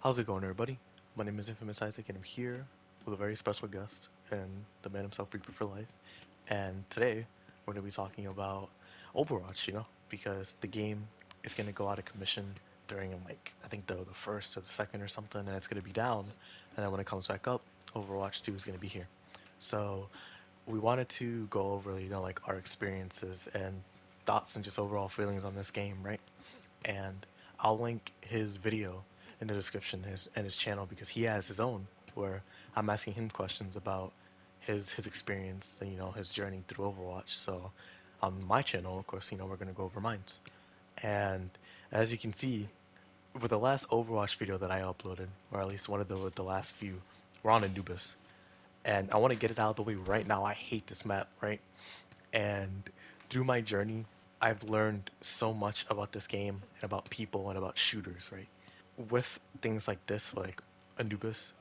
How's it going, everybody? My name is Infamous Isaac, and I'm here with a very special guest, and the man himself, Reaper for Life. And today, we're going to be talking about Overwatch, because the game is going to go out of commission during, like, I think the first or the second or something, and it's going to be down. And then when it comes back up, Overwatch 2 is going to be here. So, we wanted to go over, like, our experiences and thoughts and just overall feelings on this game, right? And I'll link his video in the description and his channel because he has his own where I'm asking him questions about his experience and his journey through Overwatch. So on my channel, of course, we're gonna go over mines. And as you can see, with the last Overwatch video that I uploaded, or at least one of the last few, we're on Anubis. And I want to get it out of the way right now. I hate this map, right? And through my journey, I've learned so much about this game and about people and about shooters, right? With things like this, like Anubis,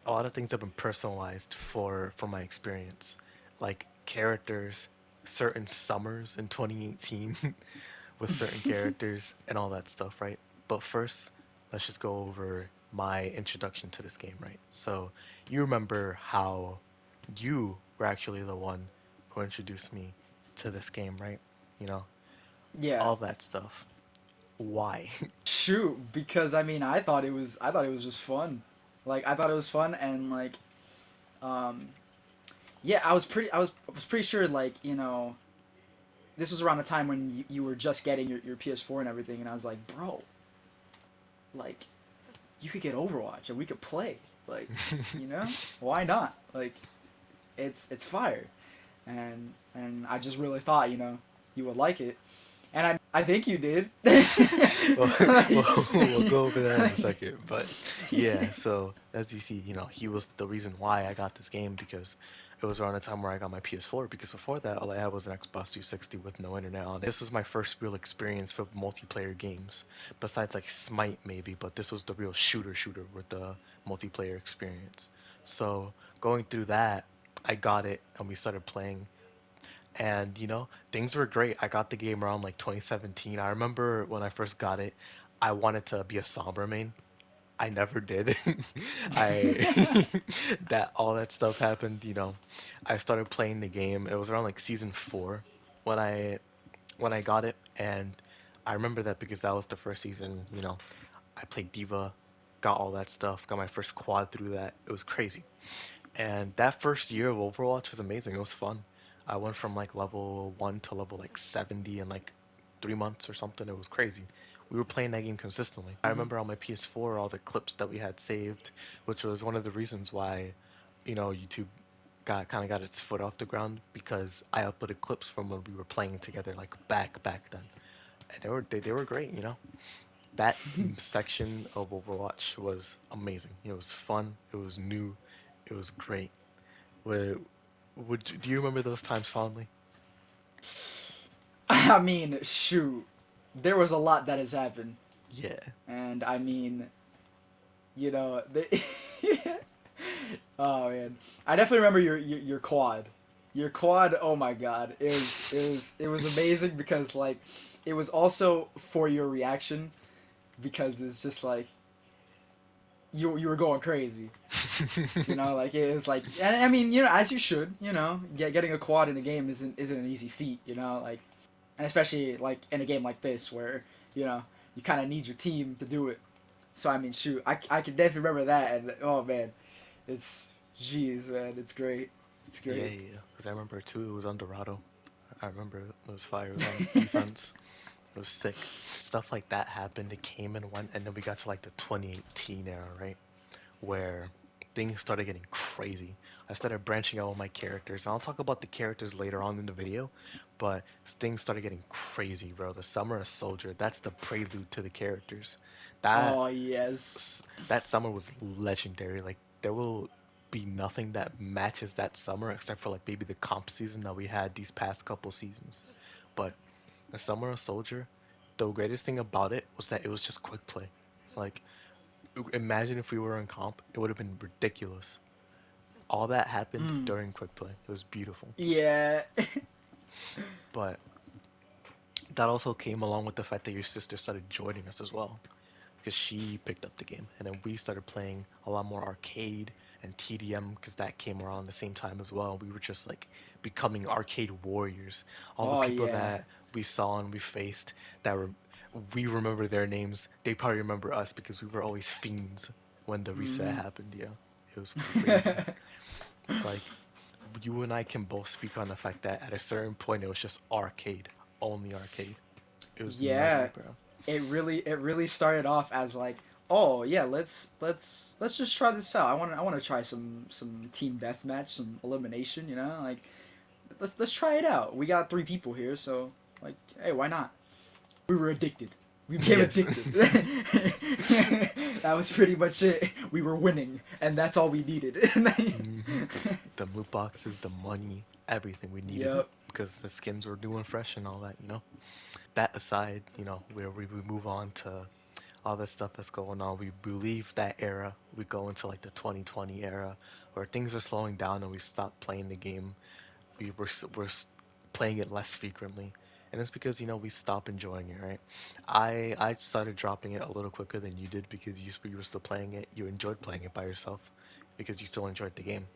a lot of things have been personalized for my experience. Like characters, certain summers in 2018 with certain characters and all that stuff, right? But first, let's just go over my introduction to this game, right? So, you remember how you were actually the one who introduced me to this game, right? You know, Yeah. all that stuff. Why? Shoot, because I thought it was just fun. Like I thought it was fun and um yeah, I was pretty sure this was around the time when you were just getting your PS4 and everything, and I was like, "Bro, like you could get Overwatch and we could play." Like, why not? Like it's fire. And I just really thought, you would like it. And I think you did. Well, like, we'll go over that in a like, second. But yeah, so as you see, he was the reason why I got this game because it was around the time where I got my PS4. Because before that, all I had was an Xbox 360 with no internet on it. This was my first real experience for multiplayer games, besides like Smite maybe, but this was the real shooter with the multiplayer experience. So going through that, I got it and we started playing and things were great. I got the game around like 2017. I remember when I first got it, I wanted to be a Sombra main. I never did. I that all that stuff happened, I started playing the game. It was around like season 4 when I got it, and I remember that because that was the first season, I played Diva, got all that stuff, got my first quad through that. It was crazy. And that first year of Overwatch was amazing. It was fun. I went from like level 1 to level like 70 in like 3 months or something. It was crazy. We were playing that game consistently. I Mhm. remember on my PS4 all the clips that we had saved, which was one of the reasons why, YouTube got its foot off the ground because I uploaded clips from when we were playing together like back then. And they were great. That section of Overwatch was amazing. It was fun, it was new, it was great. Would, do you remember those times fondly? I mean, shoot, there was a lot that has happened, Yeah. and I mean, the oh man, I definitely remember your quad, your quad. Oh my god, it was amazing because it was also for your reaction because it's just like you were going crazy. Like it was like, and I mean, as you should, getting a quad in a game isn't an easy feat, and especially like in a game like this where you kind of need your team to do it. So I mean, shoot, I can definitely remember that, and oh man, it's jeez, man, it's great, it's Yeah, great. yeah. Because I remember too, it was on Dorado. I remember it was fire. It was on defense. It was sick. Stuff like that happened. It came and went, and then we got to like the 2018 era, right? Where things started getting crazy. I started branching out with my characters. I'll talk about the characters later on in the video, but things started getting crazy, bro. The Summer of Soldier, that's the prelude to the characters. That Oh yes. that summer was legendary. Like there will be nothing that matches that summer except for like maybe the comp season that we had these past couple seasons. But the Summer of Soldier, the greatest thing about it was that it was just quick play. Like imagine if we were in comp, it would have been ridiculous. All that happened Mm. during quick play. It was beautiful. Yeah. But that also came along with the fact that your sister started joining us as well. because she picked up the game, and then we started playing a lot more arcade and TDM because that came around the same time as well. We were just like becoming arcade warriors. All the Oh people yeah. that we saw and we faced that were we remember their names. They probably remember us because we were always fiends when the reset Hmm. happened. Yeah, it was crazy. Like you and I can both speak on the fact that at a certain point it was just arcade, only arcade. It was nutty, Yeah, bro. it really started off as like, oh yeah, let's just try this out. I want to try some team deathmatch, some elimination, like let's try it out. We got three people here, so like, hey, why not? We were addicted. We became Yes. addicted. That was pretty much it. We were winning, and that's all we needed. The loot boxes, the money, everything, we needed it Yep. because the skins were new and fresh and all that. That aside, where we move on to all this stuff that's going on, we leave that era, we go into like the 2020 era where things are slowing down and we stop playing the game. We're playing it less frequently, and it's because we stop enjoying it, right? I started dropping it a little quicker than you did because you were still playing it. You enjoyed playing it by yourself because you still enjoyed the game.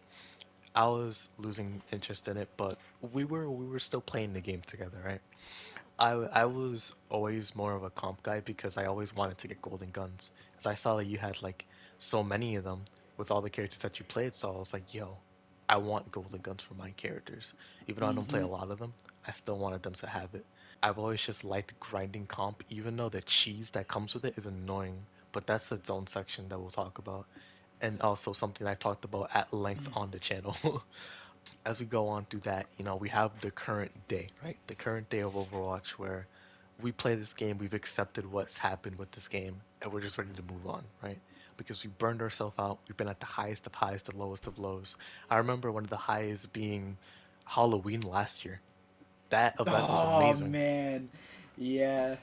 I was losing interest in it, but we were still playing the game together, right? I was always more of a comp guy because I always wanted to get golden guns. Because I saw that you had like so many of them with all the characters that you played, so I was like, yo, I want golden guns for my characters. Even though I don't play Hmm. a lot of them, I still wanted them to have it. I've always just liked grinding comp, even though the cheese that comes with it is annoying. But that's its own section that we'll talk about. And also something I talked about at length on the channel. As we go on through that, we have the current day, right? The current day of Overwatch where we play this game, we've accepted what's happened with this game, and we're just ready to move on, right? Because we burned ourselves out. We've been at the highest of highs, the lowest of lows. I remember one of the highs being Halloween last year. That event was Oh amazing. man, yeah,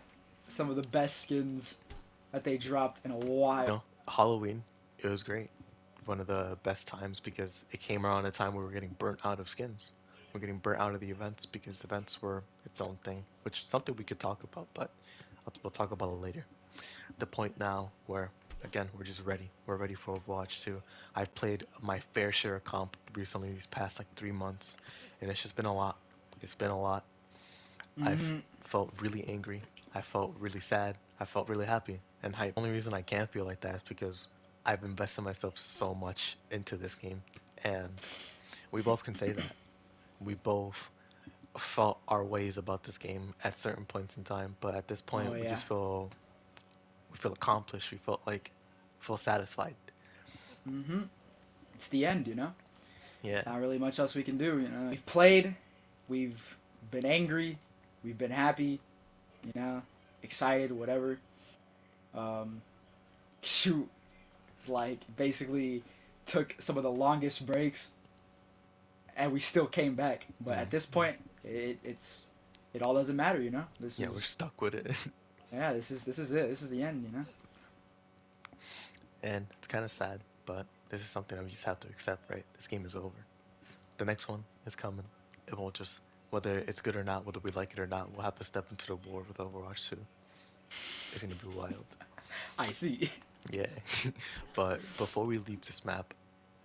some of the best skins that they dropped in a while. Halloween, it was great. One of the best times because it came around a time where we're getting burnt out of skins. We're getting burnt out of the events because events were its own thing, which is something we could talk about, but we'll talk about it later. The point now where, again, we're just ready. We're ready for Overwatch 2. I've played my fair share of comp recently these past like 3 months, and it's just been a lot. It's been a lot. I've Hmm. felt really angry. I felt really sad. I felt really happy and hype. The only reason I can't feel like that is because I've invested myself so much into this game, and we both can say that. We both felt our ways about this game at certain points in time, but at this Oh point, yeah. we feel accomplished. We felt like feel satisfied. Hmm. It's the end. Yeah. There's not really much else we can do. We've played, we've been angry, we've been happy, you know, excited, whatever. Um, shoot, like basically took some of the longest breaks, and we still came back. But at this Mhm. point, it all doesn't matter. This Yeah, we're is stuck with it, yeah, this is it. This is the end. and it's kind of sad, but this is something that we just have to accept, right? This game is over. The next one is coming. It won't just whether it's good or not, whether we like it or not, we'll have to step into the war with Overwatch 2. It's gonna be wild. I see. Yeah. But before we leave this map,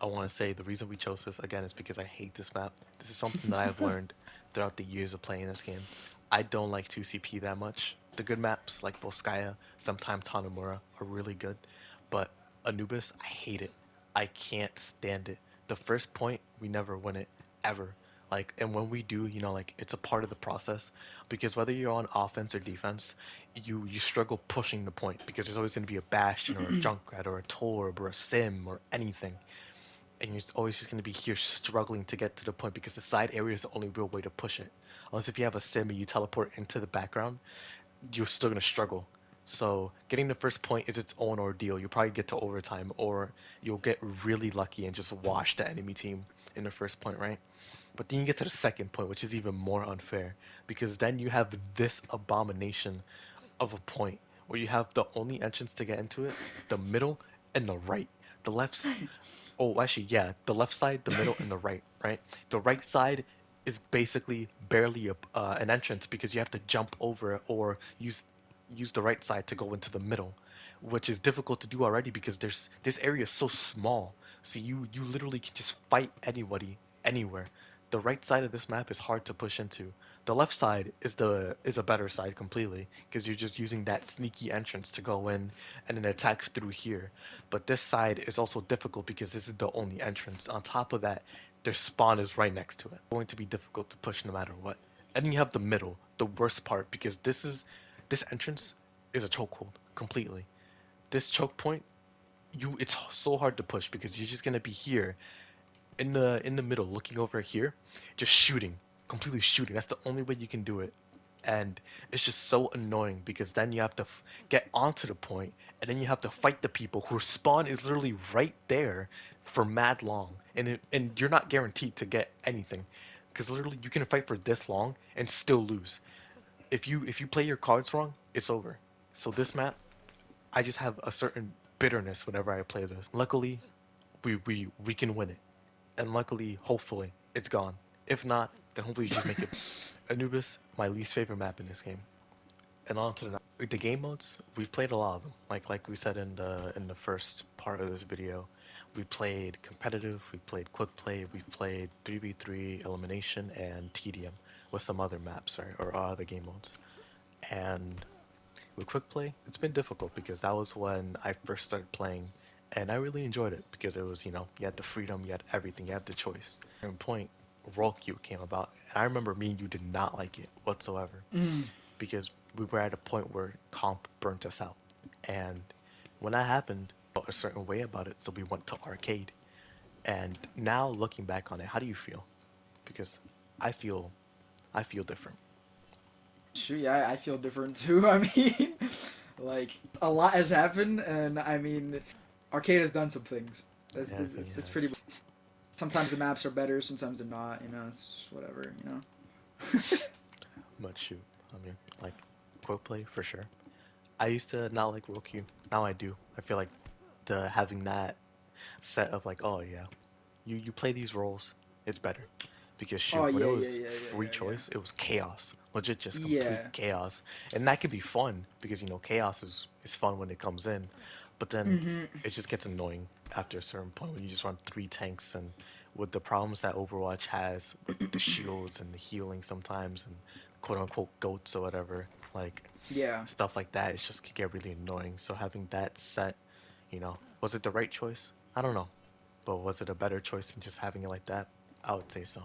I want to say the reason we chose this again is because I hate this map. This is something that I've learned throughout the years of playing this game. I don't like 2CP that much. The good maps like Volskaya, sometimes Tanamura are really good, but Anubis, I hate it. I can't stand it. The first point, we never win it ever. Like, and when we do, like it's a part of the process because whether you're on offense or defense, you struggle pushing the point because there's always going to be a Bastion or a Junkrat or a Torb or a Sim or anything, and you're always just going to be here struggling to get to the point because the side area is the only real way to push it. Unless if you have a Sim and you teleport into the background, you're still going to struggle. So getting the first point is its own ordeal. You'll probably get to overtime, or you'll get really lucky and just wash the enemy team in the first point, right? But then you get to the second point, which is even more unfair because then you have this abomination of a point where you have the only entrance to get into it, the middle and the right. The left's oh actually yeah, the left side, the middle, and the right, right? The right side is basically barely an entrance because you have to jump over it or use the right side to go into the middle. which is difficult to do already because this area is so small. So you literally can just fight anybody anywhere. The right side of this map is hard to push into. The left side is a better side completely because you're just using that sneaky entrance to go in and then attack through here. But this side is also difficult because this is the only entrance. On top of that, their spawn is right next to it. It's going to be difficult to push no matter what. And then you have the middle, the worst part, because this entrance is a chokehold completely. This choke point, it's so hard to push because you're just gonna be here in the middle, looking over here, just shooting, completely shooting. That's the only way you can do it, and it's just so annoying because then you have to get onto the point, and then you have to fight the people whose spawn is literally right there for mad long, and you're not guaranteed to get anything, because literally you can fight for this long and still lose. If you play your cards wrong, it's over. So this map, I just have a certain bitterness whenever I play this. Luckily, we can win it, and luckily, hopefully, it's gone. If not, then hopefully you just make it. Anubis, my least favorite map in this game. And on to the game modes. We've played a lot of them. Like we said in the first part of this video, we played competitive, we played quick play, we played 3v3 elimination and tedium with some other maps or other game modes. And with quick play, it's been difficult because that was when I first started playing, and I really enjoyed it because it was, you had the freedom, you had everything, you had the choice. At one point, Roll Queue came about, and I remember me and you did not like it whatsoever Mm. because we were at a point where comp burnt us out. And when that happened, I felt a certain way about it, so we went to arcade. And now looking back on it, how do you feel? Because I feel I feel different. Shoot, yeah, I feel different too. I mean, like a lot has happened, and I mean, arcade has done some things. It's, Yeah, I think it's, it it's pretty. has. Sometimes the maps are better, sometimes they're not. You know, it's whatever. You know. But shoot, I mean, like, quick play for sure. I used to not like Roku. Now I do. I feel like the having that set of like, oh yeah, you play these roles, it's better. Because Oh shoot, when it yeah, yeah, was yeah, yeah, free yeah, choice, it was chaos. Legit just yeah. complete Yeah. chaos. And that can be fun because chaos is fun when it comes in. But then Mhm. it just gets annoying after a certain point when you just run three tanks and with the problems that Overwatch has with the shields and the healing sometimes and quote unquote goats or whatever, like Yeah. stuff like that, it just can get really annoying. So having that set, was it the right choice? I don't know. But was it a better choice than just having it like that? I would say so.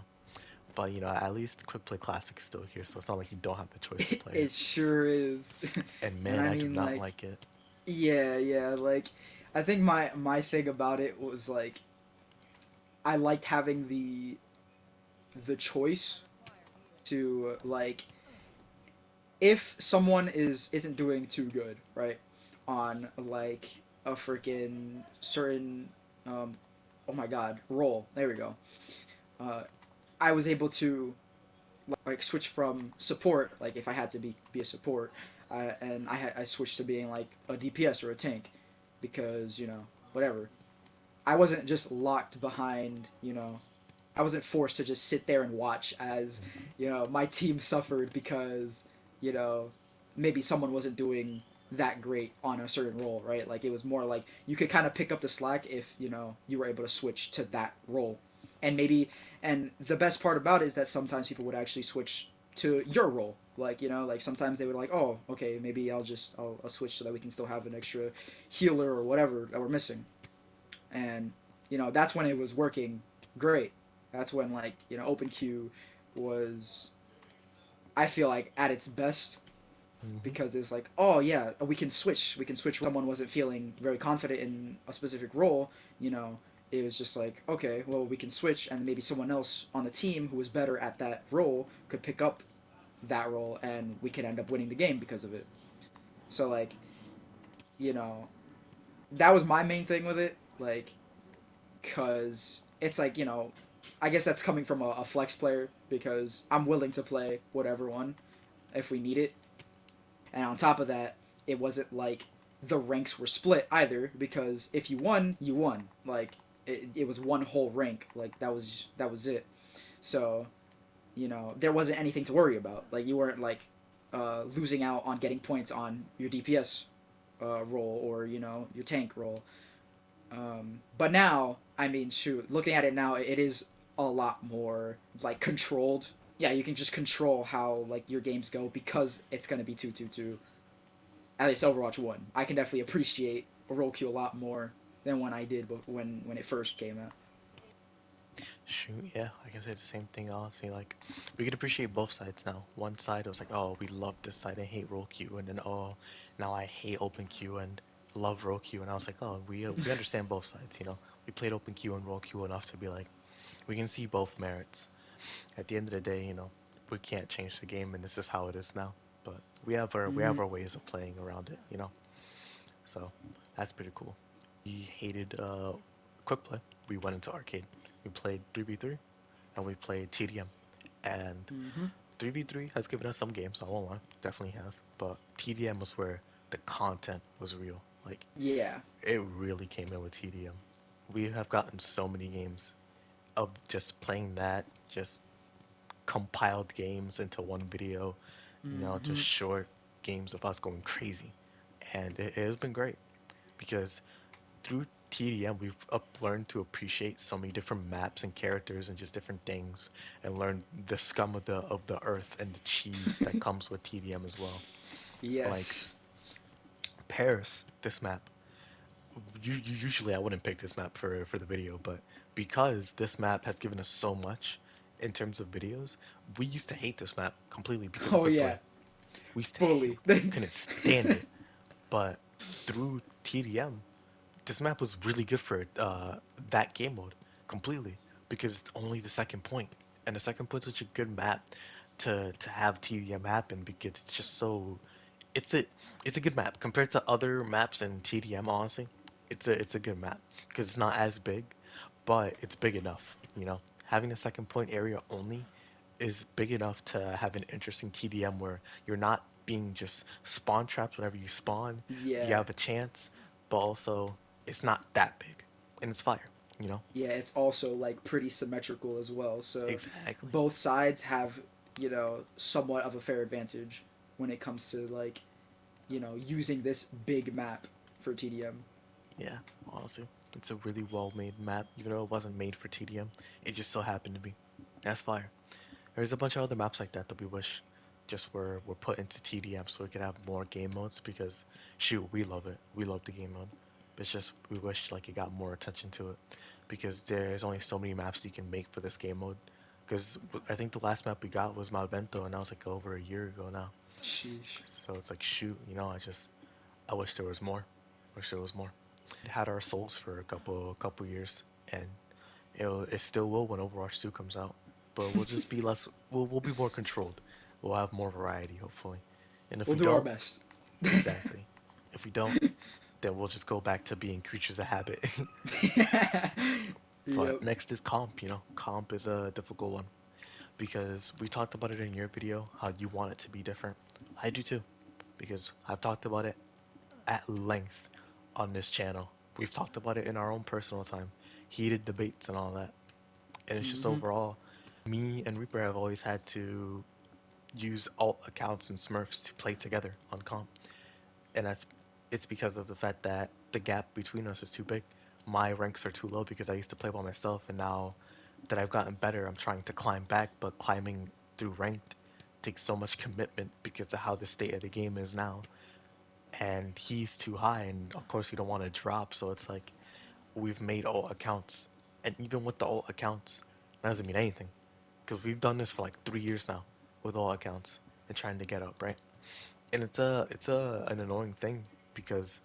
But at least Quick Play Classic is still here, so it's not like you don't have the choice to play it. It sure is. And And man, I I do mean, not like, like it. yeah, yeah, like, I think my thing about it was like I liked having the choice to like if someone isn't doing too good, right, on like a freaking certain um oh my god, role. There we go. Uh I was able to like switch from support, like if I had to be a support, and I switched to being like a DPS or a tank because, whatever. I wasn't just locked behind, I wasn't forced to just sit there and watch as, my team suffered because, you know, maybe someone wasn't doing that great on a certain role, right? Like it was more like you could kind of pick up the slack if, you were able to switch to that role. And maybe and the best part about it is that sometimes people would actually switch to your role. Like, like sometimes they would like, "Oh, okay, maybe I'll switch so that we can still have an extra healer or whatever that we're missing." And that's when it was working great. That's when like open queue was, I feel like, at its best, Hmm. because it's like, oh yeah, we can switch when someone wasn't feeling very confident in a specific role. you know it was just like, okay, well, we can switch, and maybe someone else on the team who was better at that role could pick up that role, and we could end up winning the game because of it. So like, you know that was my main thing with it, like, because it's like, I guess that's coming from a flex player, because I'm willing to play whatever one if we need it. And on top of that, it wasn't like the ranks were split either, because if you won, you won. Like it was one whole rank. Like that was it. So there wasn't anything to worry about. Like you weren't like losing out on getting points on your DPS. role, or your tank role. But now, I mean, shoot, looking at it now, it is a lot more like controlled. Yeah, you can just control how like your games go because it's gonna be 2-2-2. At least Overwatch 1, I can definitely appreciate a role queue a lot more than when I did when it first came out. Shoot, yeah, I can say the same thing honestly. Like, we can appreciate both sides now. One side was like, oh, we love this side and hate roll queue, and then oh, now I hate open queue and love roll queue, and I was like, oh, we understand both sides, you know. We played open queue and roll queue enough to be like, we can see both merits. At the end of the day, you know, we can't change the game, and this is how it is now. But we have Mm, our ways of playing around it, you know. So that's pretty cool. We hated quick play. We went into arcade. We played 3v3 and we played TDM. And hmm 3v3 has given us some games, I won't lie, definitely has. But TDM was where the content was real. Like, Yeah. it really came in with TDM. We have gotten so many games of just playing that, just compiled games into one video, you know, just hmm short games of us going crazy. And it has been great because through TDM, we've learned to appreciate so many different maps and characters and just different things, and learn the scum of the earth and the cheese that comes with TDM as well. Like Yes. Paris, this map. Usually I wouldn't pick this map for the video, but because this map has given us so much in terms of videos, we used to hate this map completely because of Oh quick yeah, play. We used to fully. couldn't stand it, but through TDM, this map was really good for that game mode completely because it's only the second point, and the second point's such a good map to have TDM happen because it's just so it's a it's a good map compared to other maps in TDM. Honestly, it's a good map because it's not as big, but it's big enough. You know, having a second point area only is big enough to have an interesting TDM where you're not being just spawn trapped whenever you spawn. You Yeah. have a chance, but also it's not that big, and it's fire. You know, Yeah, it's also like pretty symmetrical as well. So exactly. both sides have, somewhat of a fair advantage when it comes to like, using this big map for TDM. Yeah, honestly, it's a really well-made map, even though it wasn't made for TDM. It just so happened to be. That's fire. There's a bunch of other maps like that that we wish just were put into TDM so we could have more game modes because shoot, we love it. We love the game mode. It's just we wish like it got more attention to it because there's only so many maps you can make for this game mode. Because I think the last map we got was Malvento, and that was like over a year ago now. Sheesh. So it's like shoot, you know, I wish there was more. Wish there was more. It had our souls for a couple years, and it still will when Overwatch 2 comes out. But we'll just be less. We'll be more controlled. We'll have more variety, hopefully. And if We'll we do our don't, best. exactly. If we don't, then we'll just go back to being creatures of habit. But Yep. next is comp. You know, comp is a difficult one because we talked about it in your video how you want it to be different. I do too because I've talked about it at length on this channel. We've talked about it in our own personal time, heated debates and all that. And it's just hmm overall, me and Reaper have always had to use alt accounts and Smurfs to play together on comp, and it's because of the fact that the gap between us is too big. My ranks are too low because I used to play by myself, and now that I've gotten better, I'm trying to climb back, but climbing through ranked takes so much commitment because of how the state of the game is now. And he's too high, and of course you don't want to drop, so it's like we've made alt accounts, and even with the alt accounts, that doesn't mean anything because we've done this for like 3 years now with alt accounts and trying to get up, right? And it's a an annoying thing because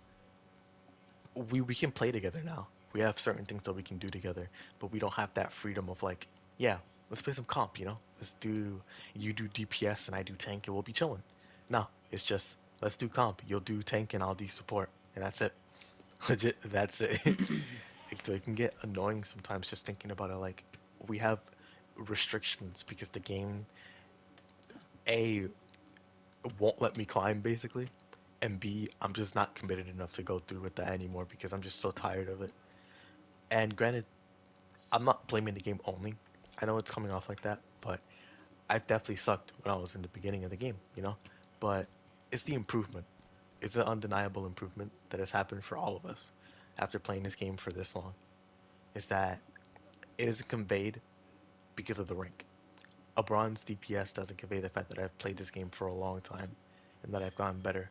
we can play together now. We have certain things that we can do together, but we don't have that freedom of like, yeah, let's play some comp, you know? Let's do you do DPS and I do tank and we'll be chilling. No, it's just let's do comp. You'll do tank and I'll do support, and that's it. Legit, that's it. It can get annoying sometimes just thinking about it. Like we have restrictions because the game A won't let me climb basically, and B I'm just not committed enough to go through with that anymore because I'm just so tired of it. And granted, I'm not blaming the game only. I know it's coming off like that, but I definitely sucked when I was in the beginning of the game, you know? But it's the improvement. is an undeniable improvement that has happened for all of us after playing this game for this long. Is that it isn't conveyed because of the rank. A bronze DPS doesn't convey the fact that I've played this game for a long time and that I've gotten better,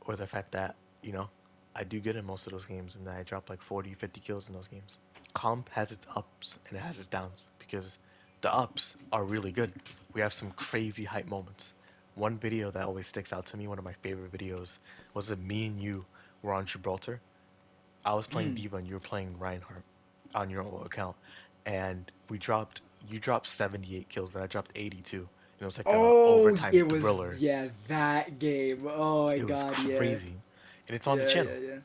or the fact that, you know, I do good in most of those games and that I drop like 40, 50 kills in those games. Comp has its ups and it has its downs because the ups are really good. We have some crazy hype moments. One video that always sticks out to me, one of my favorite videos, was that me and you were on Gibraltar. I was playing Mm. Diva and you were playing Reinhardt on your own account, and you dropped 78 kills and I dropped 82. And it was like a Oh, overtime it was, thriller. yeah, that game. Oh my It was god, yeah. crazy, and it's on the Yeah, channel. yeah, yeah.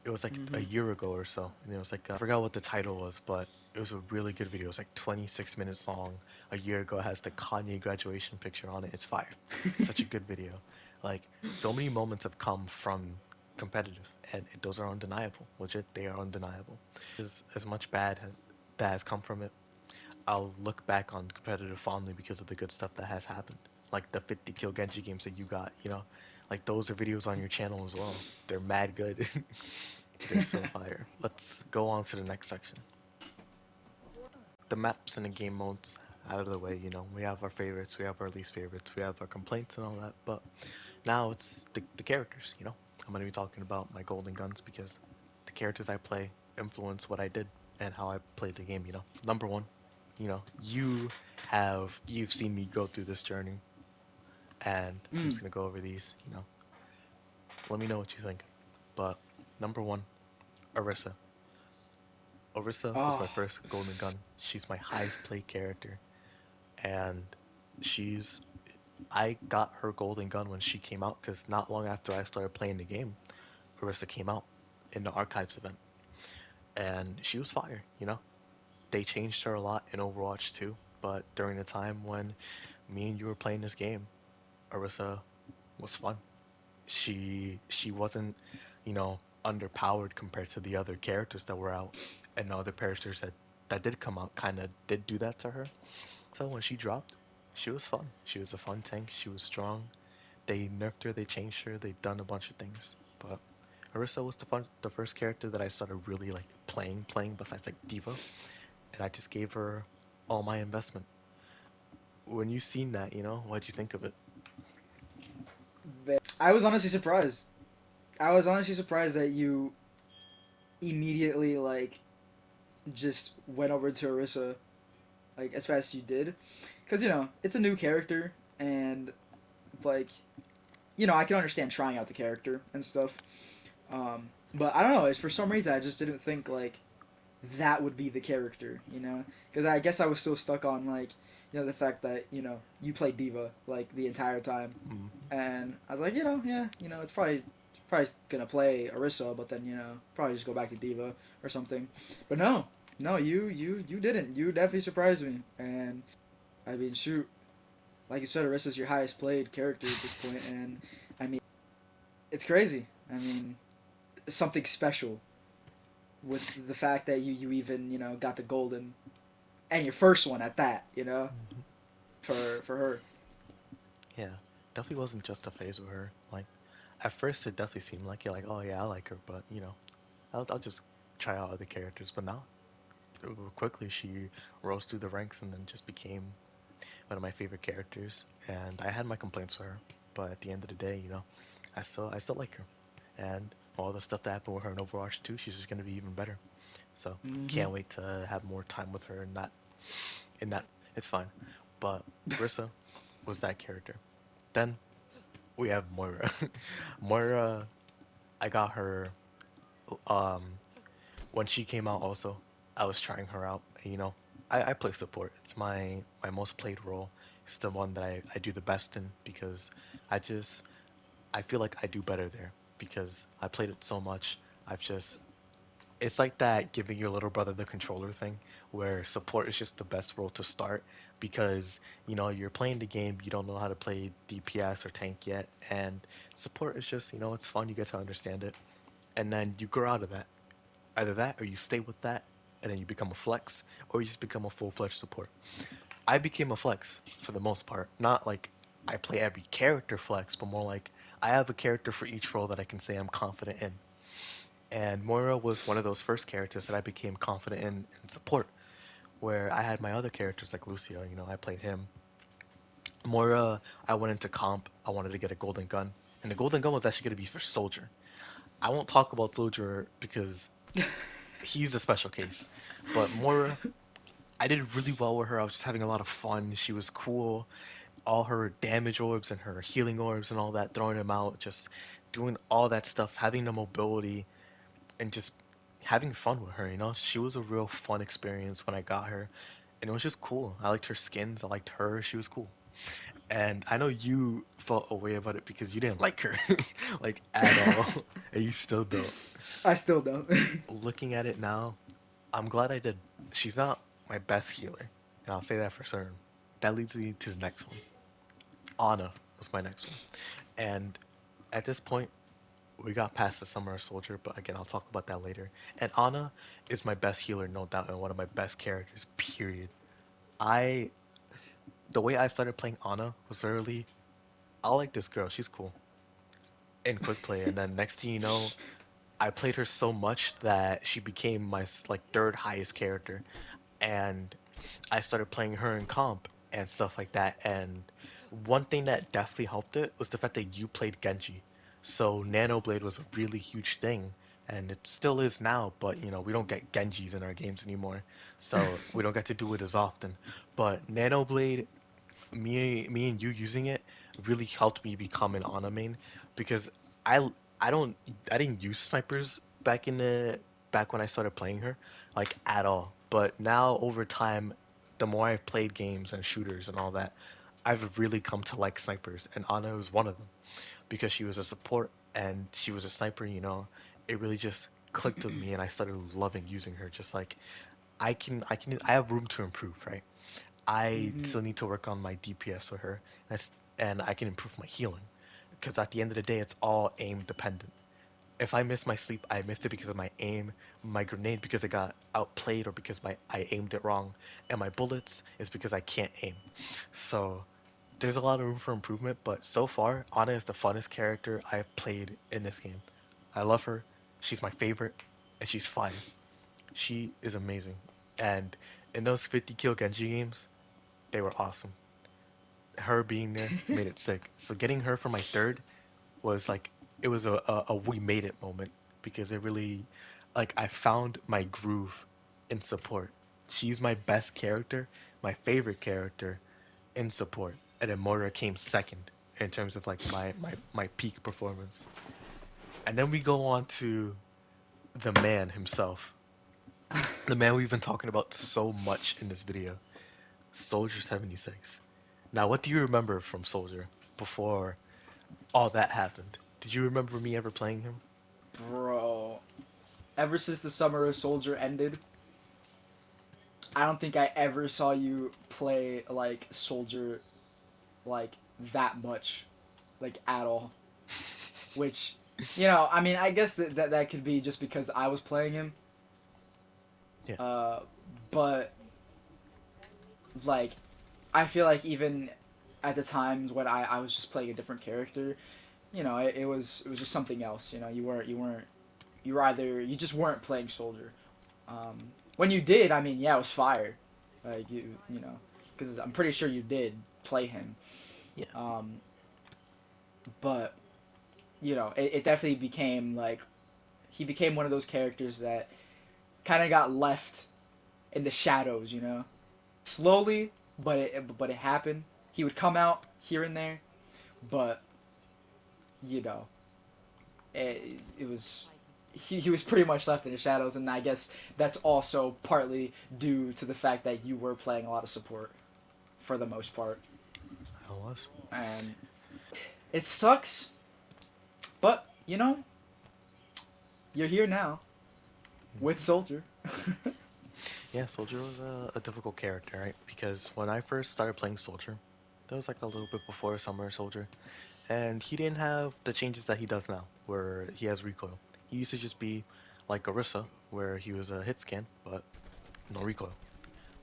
It was like a Mm-hmm. year ago or so, and it was like I forgot what the title was, but it was a really good video. It was like 26 minutes long. A year ago, it has the Kanye graduation picture on it. It's fire. Such a good video. Like so many moments have come from competitive, and those are undeniable. Legit, they are undeniable. As much that has come from it, I'll look back on competitive fondly because of the good stuff that has happened. Like the 50 kill Genji games that you got, you know, like those are videos on your channel as well. They're mad good. They're so fire. Let's go on to the next section. The maps and the game modes out of the way, you know, we have our favorites, we have our least favorites, we have our complaints and all that, but now it's the characters, you know. I'm going to be talking about my golden guns because the characters I play influence what I did and how I played the game, you know. Number one, you know, you've seen me go through this journey and I'm Mm. just going to go over these, you know. Let me know what you think. But number one, Orisa. Orisa was Oh. my first golden gun. She's my highest played character, and she's I got her golden gun when she came out because not long after I started playing the game, Orisa came out in the archives event, and she was fire. You know, they changed her a lot in Overwatch too, but during the time when me and you were playing this game, Orisa was fun. She wasn't, you know, underpowered compared to the other characters that were out, and the other characters that did come out kind of did do that to her. So when she dropped, she was fun. She was a fun tank. She was strong. They nerfed her. They changed her. They've done a bunch of things. But Orisa was the first character that I started really like playing besides like Diva, and I just gave her all my investment. When you seen that, you know, what'd you think of it? I was honestly surprised. I was honestly surprised that you immediately like just went over to Orisa like as fast as you did, because it's a new character and it's like I can understand trying out the character and stuff. But I don't know. It's for some reason I just didn't think like that would be the character, because I guess I was still stuck on like the fact that you played Diva like the entire time, Mm, and I was like yeah it's probably gonna play Orisa, but then probably just go back to Diva or something. But no, you didn't. You definitely surprised me, and I mean shoot, like you said, Orisa's your highest played character at this point, and I mean it's crazy. I mean something special with the fact that you even got the golden and your first one at that, mhm. for her. Yeah, definitely wasn't just a phase with her. Like at first, it definitely seemed like you're like, oh yeah, I like her, but you know, I'll just try out other characters. But now, quickly she rose through the ranks and then just became one of my favorite characters. And I had my complaints with her, but at the end of the day, you know, I still like her. And all the stuff that happened with her in Overwatch 2, she's just gonna be even better. So Mm-hmm. can't wait to have more time with her in that. In that, it's fine. But Rissa was that character. Then we have Moira. Moira, I got her um when she came out also. I was trying her out. You know, I play support. It's my most played role. It's the one that I do the best in because I just I feel like I do better there because I played it so much. I've just it's like that giving your little brother the controller thing where support is just the best role to start because you know you're playing the game, you don't know how to play DPS or tank yet, and support is just, you know, it's fun, you get to understand it, and then you grow out of that. Either that or you stay with that and then you become a flex, or you just become a full-fledged support. I became a flex for the most part. Not like I play every character flex, but more like I have a character for each role that I can say I'm confident in. And Moira was one of those first characters that I became confident in support, where I had my other characters like Lucio, I played him. Moira, I went into comp, I wanted to get a golden gun, and the golden gun was actually going to be for Soldier. I won't talk about Soldier because he's the special case, but Moira, I did really well with her. I was just having a lot of fun. She was cool. All her damage orbs and her healing orbs and all that, throwing them out, just doing all that stuff, having the mobility, and just having fun with her. She was a real fun experience when I got her, and it was just cool. I liked her skins, I liked her, she was cool. And I know you felt a way about it because you didn't like her, like at all, and you still don't. I still don't. Looking at it now, I'm glad I did. She's not my best healer, and I'll say that for certain. That leads me to the next one. Ana was my next one. And at this point, we got past the Summer Soldier, but again, I'll talk about that later. And Ana is my best healer, no doubt, and one of my best characters, period. I, the way I started playing Ana was early. I like this girl, she's cool. In quick play, and then next thing you know, I played her so much that she became my like third highest character, and I started playing her in comp and stuff like that. And one thing that definitely helped it was the fact that you played Genji. So Nano Blade was a really huge thing, and it still is now. But we don't get Genjis in our games anymore, so we don't get to do it as often. But Nano Blade, me and you using it really helped me become an Ana main because I I don't I didn't use snipers back when I started playing her like at all. But now over time, the more I've played games and shooters and all that, I've really come to like snipers, and Ana was one of them because she was a support and she was a sniper. It really just clicked with me, and I started loving using her. Just like I have room to improve, right? I Hmm. still need to work on my DPS with her, and I can improve my healing. Because at the end of the day, it's all aim dependent. If I miss my sleep, I missed it because of my aim, my grenade because it got outplayed or because I aimed it wrong, and my bullets is because I can't aim. So there's a lot of room for improvement, but so far, Ana is the funnest character I've played in this game. I love her. She's my favorite, and she's fire. She is amazing. And in those 50 kill Genji games, they were awesome. Her being there made it sick. So getting her for my third was like it was a we made it moment because it really like I found my groove in support. She's my best character, my favorite character in support, and then Moira came second in terms of like my peak performance. And then we go on to the man himself, the man we've been talking about so much in this video, Soldier 76. Now, what do you remember from Soldier before all that happened? Did you remember me ever playing him? Bro, ever since the Summer of Soldier ended, I don't think I ever saw you play like Soldier like that much, like at all. Which, I mean, I guess that could be just because I was playing him. Yeah. Uh, but like, I feel like even at the times when I was just playing a different character, it was just something else. You were either you just weren't playing Soldier. When you did, I mean, yeah, it was fire. Like because I'm pretty sure you did play him. Yeah. Um, but it definitely became like he became one of those characters that kind of got left in the shadows. Slowly, but it happened. He would come out here and there, but you know, it was he was pretty much left in the shadows, and I guess that's also partly due to the fact that you were playing a lot of support for the most part, I was. and it sucks, but you're here now with Mhm. Soldier. Yeah, Soldier was a difficult character, right? Because when I first started playing Soldier, that was like a little bit before Summer Soldier, and he didn't have the changes that he does now, where he has recoil. He used to just be like Orisa, where he was a hit scan, but no recoil.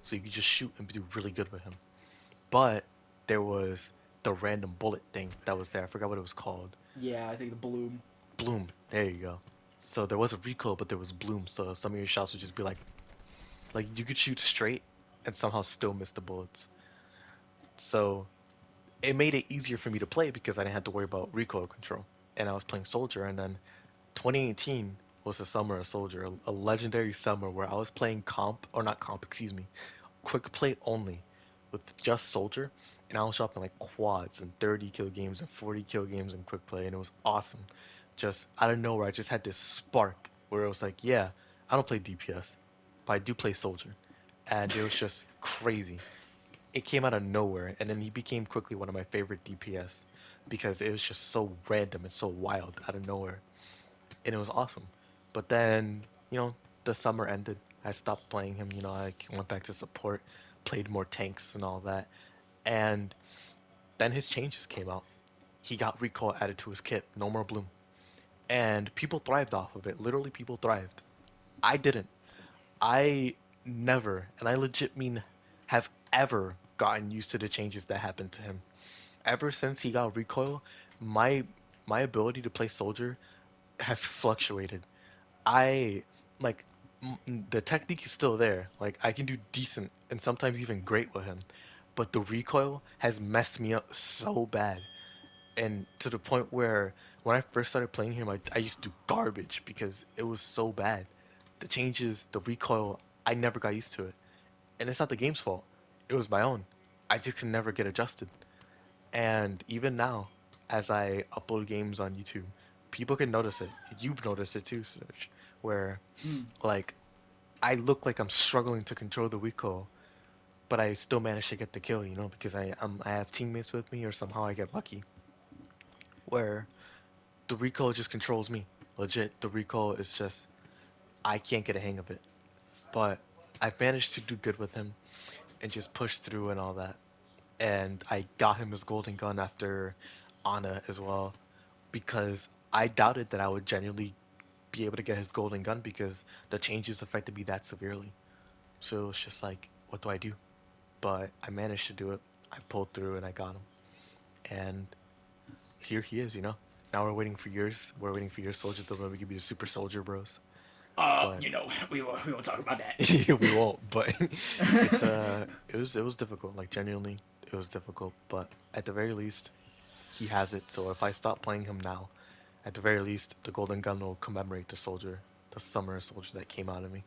So you could just shoot and do really good with him. But there was the random bullet thing that was there. I forgot what it was called. Yeah, I think the bloom. Bloom. There you go. So there was a recoil, but there was bloom. So some of your shots would just be like you could shoot straight and somehow still miss the bullets. So it made it easier for me to play because I didn't have to worry about recoil control. And I was playing Soldier, and then 2018 was the summer of Soldier, a legendary summer where I was playing comp, or not comp, excuse me, quick play only with just Soldier, and I was dropping like quads and 30 kill games and 40 kill games in quick play, and it was awesome. Just out of nowhere, I just had this spark where it was like, yeah, I don't play DPS, but I do play Soldier, and it was just crazy. It came out of nowhere, and then he became quickly one of my favorite DPS because it was just so random and so wild out of nowhere, and it was awesome. But then, the summer ended. I stopped playing him. I went back to support, played more tanks and all that, and then his changes came out. He got recoil added to his kit, no more bloom, and people thrived off of it. Literally, people thrived. I didn't. I never, and I legit mean have ever gotten used to the changes that happened to him. Ever since he got recoil, my my ability to play soldier has fluctuated. I like the technique is still there. Like I can do decent and sometimes even great with him, but the recoil has messed me up so bad, and to the point where when I first started playing him, I used to do garbage because it was so bad. The changes, the recoil, I never got used to it, and it's not the game's fault. It was my own. I just can never get adjusted. And even now, as I upload games on YouTube, people can notice it. You've noticed it too, Serge, where Hmm. like I look like I'm struggling to control the recoil, but I still manage to get the kill, because I have teammates with me or somehow I get lucky. Where the recoil just controls me. Legit, the recoil is just I can't get a hang of it. But I've managed to do good with him and just push through and all that. And I got him his golden gun after Ana as well because I doubted that I would genuinely be able to get his golden gun because the changes affected me that severely. So it was just like, what do I do? But I managed to do it. I pulled through and I got him. And here he is. Now we're waiting for yours. We're waiting for your soldier to we can be the super soldier bros. But We won't talk about that. we won't. But it was difficult. Like genuinely, it was difficult. But at the very least, he has it. So if I stop playing him now, at the very least, the golden gun will commemorate the summer soldier that came out of me.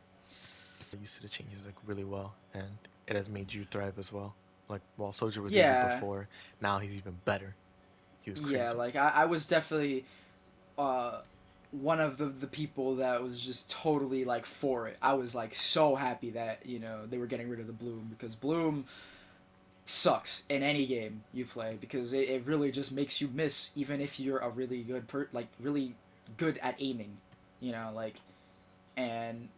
I used to the changes like really well, and it has made you thrive as well. Like while Soldier was evil Yeah, before, now he's even better. He was yeah. crazy. Like I was definitely uh one of the people that was just totally like for it. I was like so happy that they were getting rid of the bloom because bloom sucks in any game you play because it really just makes you miss even if you're a really really good at aiming, like and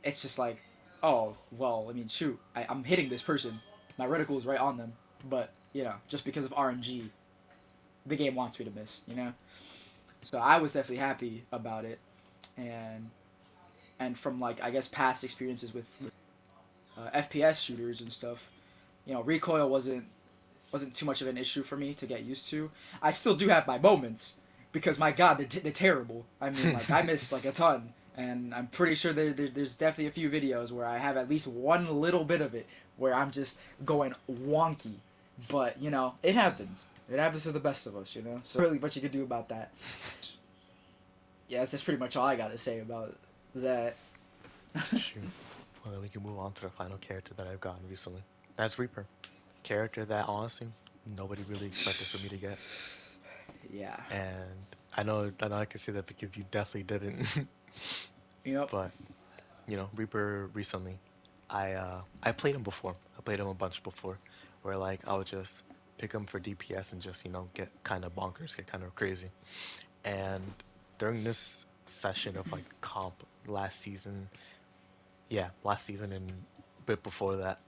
it's just like, oh well, I mean shoot, I'm hitting this person, my reticle is right on them, but just because of RNG, the game wants me to miss. So I was definitely happy about it, and from like I guess past experiences with FPS shooters and stuff, recoil wasn't too much of an issue for me to get used to. I still do have my moments because my god, they're terrible. I mean, like I miss like a ton, and I'm pretty sure there's definitely a few videos where I have at least one little bit of it where I'm just going wonky. But it happens. It happens to the best of us. So really, what you could do about that? Yeah, that's pretty much all I got to say about that. Shoot. Well, then we can move on to the final character that I've gotten recently. That's Reaper. Character that honestly nobody really expected for me to get, Yeah. and I know I can say that because you definitely didn't. Yep. But Reaper recently, I played him before. I played him a bunch before, where like I would just pick him for DPS and just get kind of bonkers, get kind of crazy. And during this session of like comp last season, yeah, last season and a bit before that,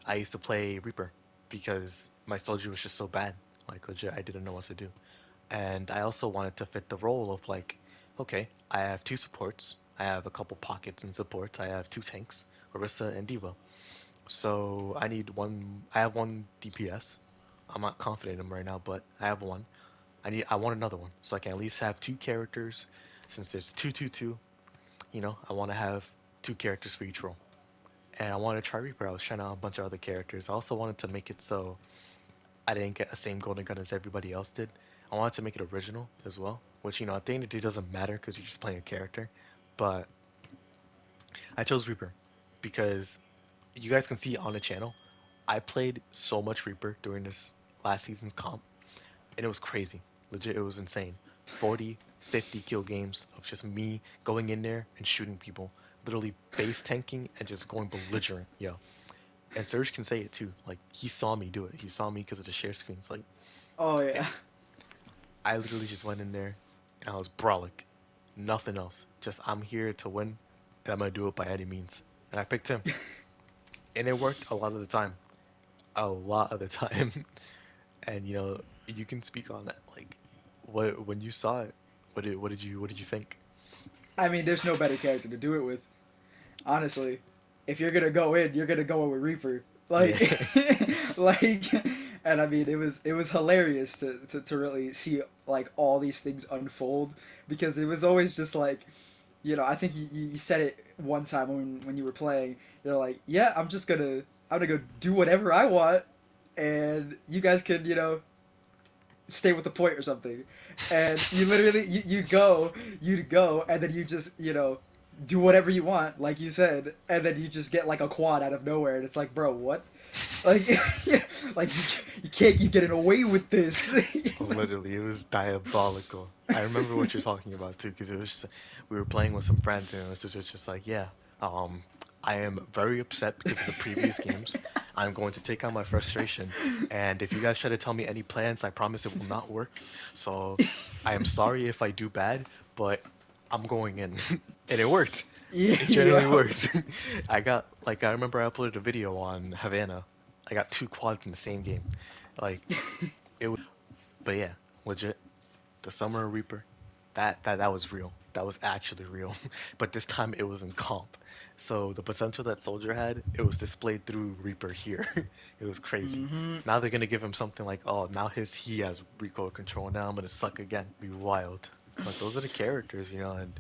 I used to play Reaper because my soldier was just so bad. Like legit, I didn't know what to do. And I also wanted to fit the role of like, okay, I have two supports, I have a couple pockets in support, I have two tanks, Orisa and Diva. So I need one. I have one DPS, I'm not confident in them right now, but I have one. I want another one, so I can at least have two characters. Since there's two, I want to have two characters for each role. And I wanted to try Reaper. I was trying out a bunch of other characters. I also wanted to make it so I didn't get the same golden gun as everybody else did. I wanted to make it original as well, which at the end of the day doesn't matter because you're just playing a character. But I chose Reaper because you guys can see on the channel, I played so much Reaper during this last season's comp, and it was crazy. Legit, it was insane. 40, 50 kill games of just me going in there and shooting people, literally base tanking and just going belligerent, yo. And Serge can say it too. Like he saw me do it. He saw me because of the share screens. Like Oh yeah. I literally just went in there and I was brolic, nothing else. Just I'm here to win, and I'm gonna do it by any means. And I picked him, and it worked a lot of the time. A lot of the time. And you can speak on that. Like, what when you saw it, what did you think? I mean, there's no better character to do it with. Honestly, if you're gonna go in, you're gonna go in with Reaper. Yeah. Like, like, and I mean, it was hilarious to really see like all these things unfold because it was always just like, I think you said it one time when you were playing. You're like, yeah, I'm gonna go do whatever I want, and you guys can stay with the point or something. And you literally you go and then you just do whatever you want, like you said, and then you just get like a quad out of nowhere, and it's like, bro, what? Like, like you can't keep getting away with this. Like, Literally, it was diabolical. I remember what you're talking about too, because it was just, we were playing with some friends, and it was just like, yeah, um, I am very upset because of the previous games. I'm going to take out my frustration, and if you guys try to tell me any plans, I promise it will not work. So, I am sorry if I do bad, but I'm going in, and it worked. It genuinely yo, worked. I remember I uploaded a video on Havana. I got two quads in the same game. Like, it was, but yeah, legit. The Summer Reaper, that was real. That was actually real. But this time it was in comp. So the potential that Soldier had, it was displayed through Reaper here. It was crazy. hmm Now they're gonna give him something like, oh, now he has recoil control. Now I'm gonna suck again. Be wild. But those are the characters, and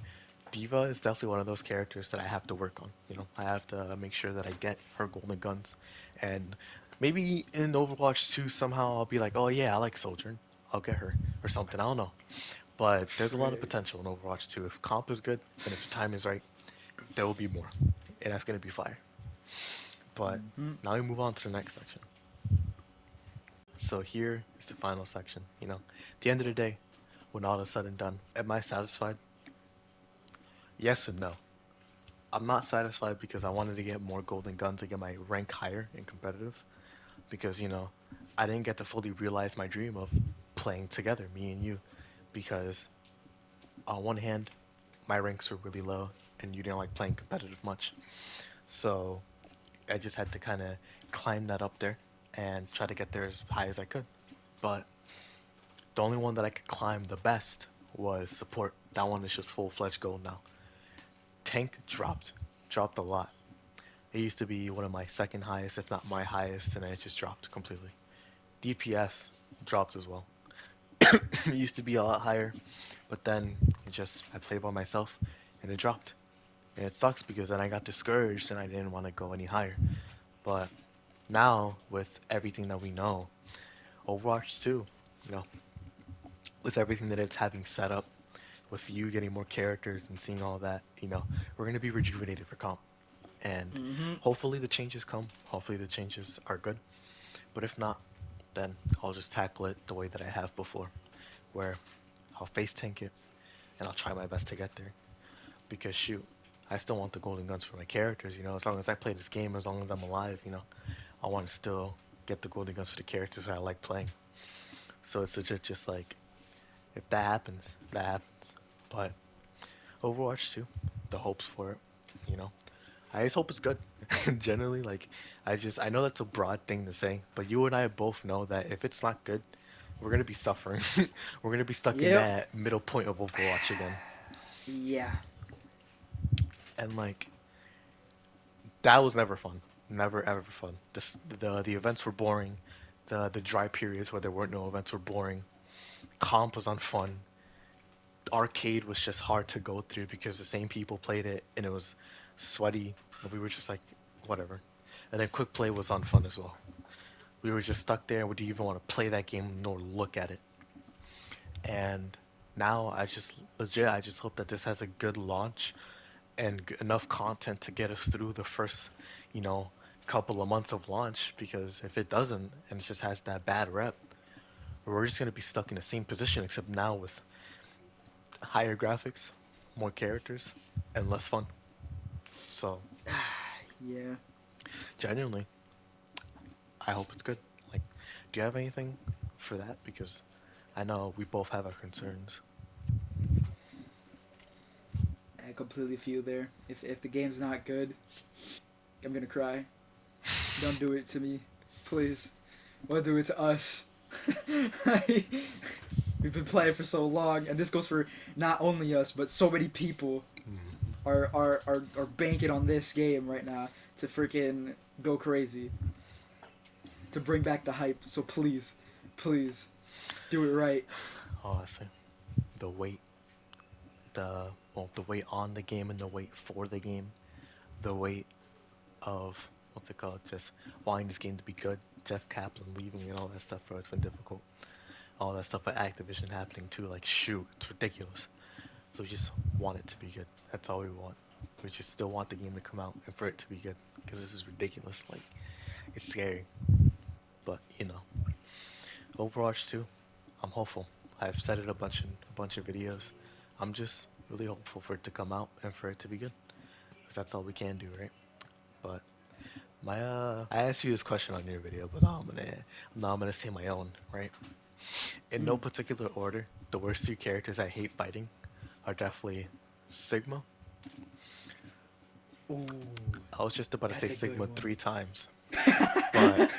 Diva is definitely one of those characters that I have to work on. I have to make sure that I get her golden guns, and maybe in Overwatch 2 somehow I'll be like, oh yeah, I like Soldier. I'll get her or something. I don't know. But there's a lot of Right. potential in Overwatch 2. If comp is good and if the time is right, there will be more, and that's gonna be fire. But hmm now we move on to the next section. So here is the final section. At the end of the day, when all is said and done, am I satisfied? Yes and no. I'm not satisfied because I wanted to get more golden guns to get my rank higher in competitive. Because I didn't get to fully realize my dream of playing together, me and you. Because on one hand, my ranks were really low, and you didn't like playing competitive much. So I just had to kind of climb that up there and try to get there as high as I could. But the only one that I could climb the best was support. That one is just full-fledged gold now. Tank dropped a lot. It used to be one of my second highest, if not my highest, and then it just dropped completely. DPS dropped as well. It used to be a lot higher, but then I played by myself and it dropped. And it sucks because then I got discouraged and I didn't want to go any higher. But now, with everything that we know, Overwatch 2, you know, with everything that it's having set up, with you getting more characters and seeing all that, we're going to be rejuvenated for comp. And hmm hopefully the changes come. Hopefully the changes are good. But if not, then I'll just tackle it the way that I have before, where I'll face tank it and I'll try my best to get there. Because shoot, I still want the golden guns for my characters, as long as I play this game, as long as I'm alive, I want to still get the golden guns for the characters that I like playing. So it's legit just like, if that happens, that happens. But Overwatch 2, the hopes for it, you know, I just hope it's good. Generally, like, I know that's a broad thing to say, but you and I both know that if it's not good, we're gonna be suffering. We're gonna be stuck in Yep. that middle point of Overwatch again. Yeah. And like, that was never fun. Never ever fun. The events were boring. The dry periods where there weren't no events were boring. Comp was unfun. Arcade was just hard to go through because the same people played it and it was sweaty. And we were just like, whatever. And then quick play was unfun as well. We were just stuck there. We didn't even want to play that game nor look at it. And now I just hope that this has a good launch and enough content to get us through the first, you know, couple of months of launch. Because if it doesn't and it just has that bad rep, we're just gonna be stuck in the same position except now with higher graphics, more characters, and less fun. So Yeah. genuinely, I hope it's good. Like, do you have anything for that? Because I know we both have our concerns. I completely feel there. If the game's not good, I'm gonna cry. Don't do it to me, please. Don't do it to us. I, we've been playing for so long, and this goes for not only us, but so many people Mm. are banking on this game right now to freaking go crazy, to bring back the hype. So please, please, do it right. Honestly, the wait, the wait on the game and the wait for the game, the wait of what's it called, just wanting this game to be good. Jeff Kaplan leaving and all that stuff, bro. It's been difficult. All that stuff with Activision happening too. Like, shoot, it's ridiculous. So we just want it to be good. That's all we want. We just still want the game to come out and for it to be good because this is ridiculous. Like, it's scary, but you know, Overwatch 2, I'm hopeful. I've said it a bunch of videos. I'm just really hopeful for it to come out and for it to be good because that's all we can do, right? But I asked you this question on your video, but now I'm gonna say my own, right? In no Mm. particular order, the worst two characters I hate fighting are definitely Sigma. Ooh, I was just about to say that's a Sigma good one. 3 times, but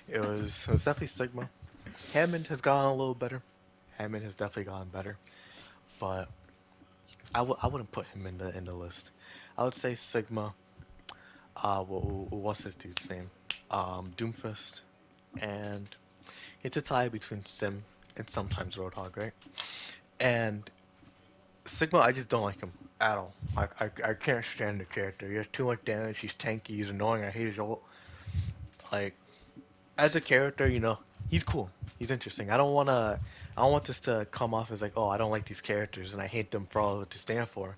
it was definitely Sigma. Hammond has gotten a little better. Hammond has definitely gotten better, but I wouldn't put him in the list. I would say Sigma. What's this dude's name? Doomfist, and it's a tie between Sim and sometimes Roadhog, right? And Sigma, I just don't like him at all. I can't stand the character. He has too much damage. He's tanky. He's annoying. I hate his ult. Like, as a character, you know, he's cool. He's interesting. I don't want this to come off as like, oh, I don't like these characters and I hate them for all that they stand for.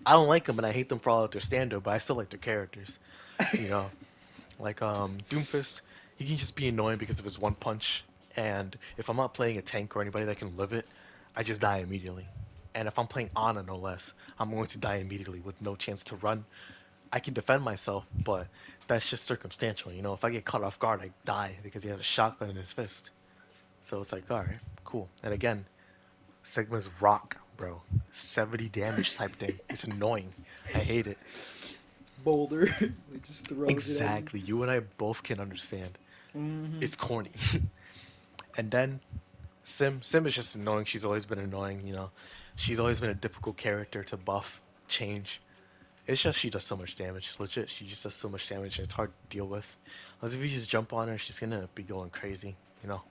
I don't like them and I hate them for all that they stand for, but I still like their characters. You know, like Doomfist, he can just be annoying because of his one punch. And if I'm not playing a tank or anybody that can live it, I just die immediately. And if I'm playing Ana, no less, I'm going to die immediately with no chance to run. I can defend myself, but that's just circumstantial. You know, if I get caught off guard, I die because he has a shotgun in his fist. So it's like, alright, cool. And again, Sigma's rock, bro. 70 damage type thing. It's annoying. I hate it. It's Boulder. It just throws it at you. Exactly. You and I both can understand. Hmm. It's corny. And then Sim is just annoying. She's always been annoying, you know. She's always been a difficult character to buff, change. It's just she does so much damage. Legit, she just does so much damage and it's hard to deal with. Unless if you just jump on her, she's gonna be going crazy, you know.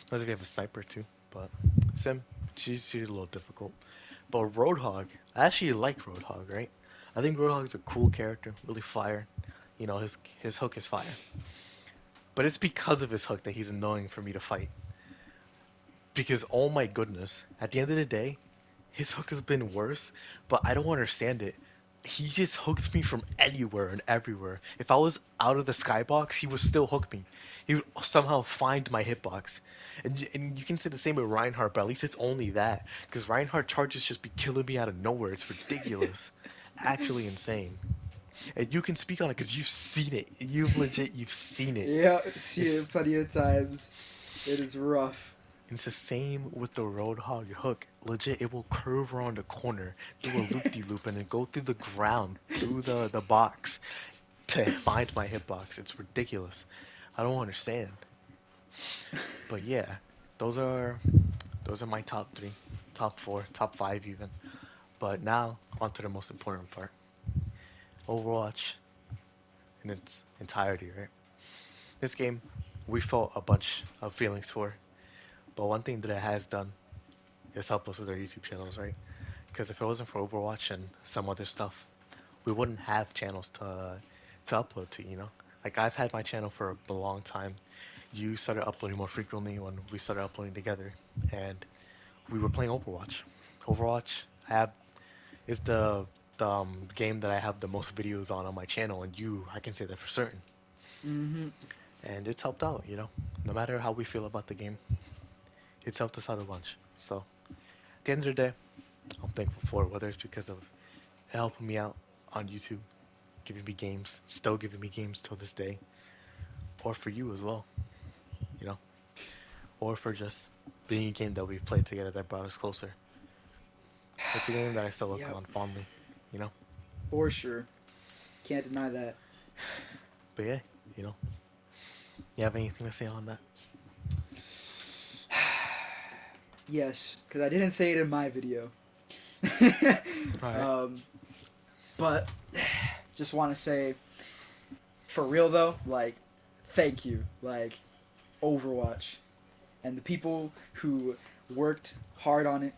Unless if you have a sniper too. But Sim, she's a little difficult. But Roadhog, I actually like Roadhog, right? I think Roadhog's a cool character, really fire. You know, his hook is fire. But it's because of his hook that he's annoying for me to fight. Because oh my goodness, at the end of the day, his hook has been worse, but I don't understand it. He just hooks me from anywhere and everywhere. If I was out of the skybox, he would still hook me. He would somehow find my hitbox. And you can say the same with Reinhardt, but at least it's only that. Because Reinhardt charges just be killing me out of nowhere. It's ridiculous. Actually insane. And you can speak on it because you've seen it. You've seen it. Yeah, seen it It's plenty of times. It is rough. It's the same with the Roadhog hook. Legit, it will curve around a corner, do a loop-de-loop, and then go through the ground, through the box, to find my hitbox. It's ridiculous. I don't understand. But yeah, those are those are my top three, top four, top five even. But now, on to the most important part. Overwatch in its entirety, right? This game we felt a bunch of feelings for. But one thing that it has done is help us with our YouTube channels, right? Because if it wasn't for Overwatch and some other stuff, we wouldn't have channels to upload to, you know? Like I've had my channel for a long time. You started uploading more frequently when we started uploading together, and we were playing Overwatch. Overwatch I have is the game that I have the most videos on my channel, and I can say that for certain. Mm-hmm. And it's helped out, you know? No matter how we feel about the game, it's helped us out a bunch. So, at the end of the day, I'm thankful for it, whether it's because of helping me out on YouTube, giving me games, still giving me games till this day, or for you as well, you know? Or for just being a game that we've played together that brought us closer. It's a game that I still look Yep, on fondly, you know? for sure. Can't deny that. But yeah, you know, you have anything to say on that? Yes, because I didn't say it in my video. Alright. um, but just want to say, for real though, like, thank you, like, Overwatch, and the people who worked hard on it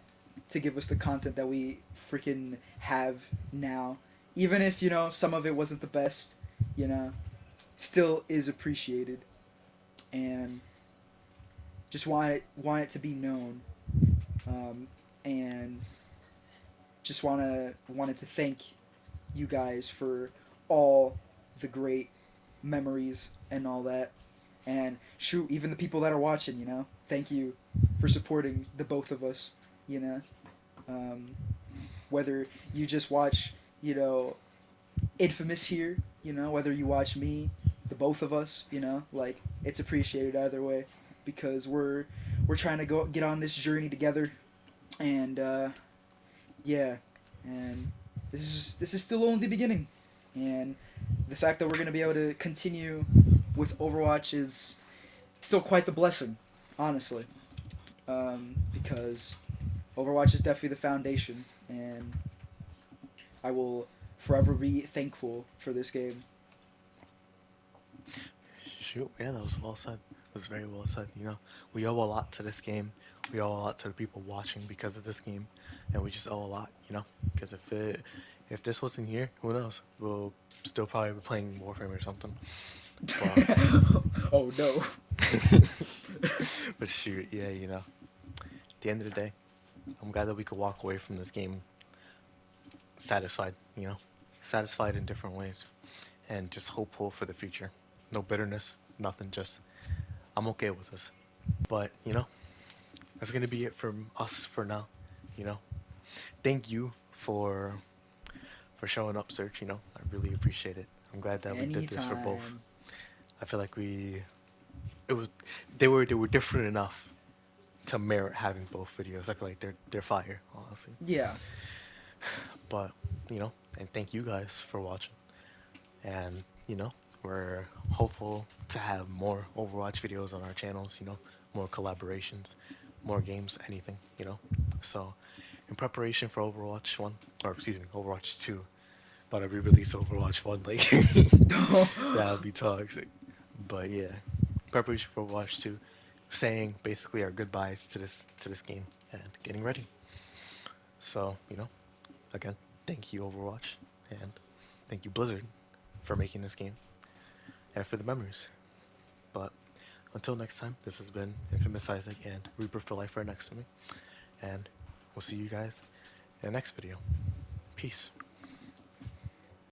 to give us the content that we freaking have now. Even if, some of it wasn't the best, you know, still is appreciated. And just want it to be known. Um, and just wanted to thank you guys for all the great memories and all that. And shoot, even the people that are watching, thank you for supporting the both of us, you know. Um, whether you just watch, Infamous here, whether you watch me, the both of us, like it's appreciated either way because we're trying to go get on this journey together, and yeah, and this is still only the beginning, and the fact that we're gonna be able to continue with Overwatch is still quite the blessing, honestly, because Overwatch is definitely the foundation, and I will forever be thankful for this game. Shoot, yeah, that was well said. It was very well said. You know, we owe a lot to this game. We owe a lot to the people watching because of this game, and we just owe a lot. You know, because if this wasn't here, who knows? We'll still probably be playing Warframe or something. But Oh no. but shoot, yeah, you know, at the end of the day, I'm glad that we could walk away from this game satisfied. You know, satisfied in different ways, and just hopeful for the future. No bitterness, nothing. Just I'm okay with this. But you know, that's gonna be it from us for now. You know, thank you for showing up, Search. You know, I really appreciate it. I'm glad that we did this for both. Anytime. I feel like it was they were different enough to merit having both videos. I feel like they're fire, honestly. Yeah. But you know, and thank you guys for watching. And you know, we're hopeful to have more Overwatch videos on our channels. You know, more collaborations, more games, anything. You know, so in preparation for Overwatch 1, or excuse me, Overwatch 2, about to re-release Overwatch 1, like that would be toxic. But yeah, preparation for Overwatch 2, saying basically our goodbyes to this game and getting ready. So you know, again, thank you Overwatch and thank you Blizzard for making this game and for the memories. But until next time, this has been Infamous Isaac and Reaper for Life right next to me, and we'll see you guys in the next video. Peace.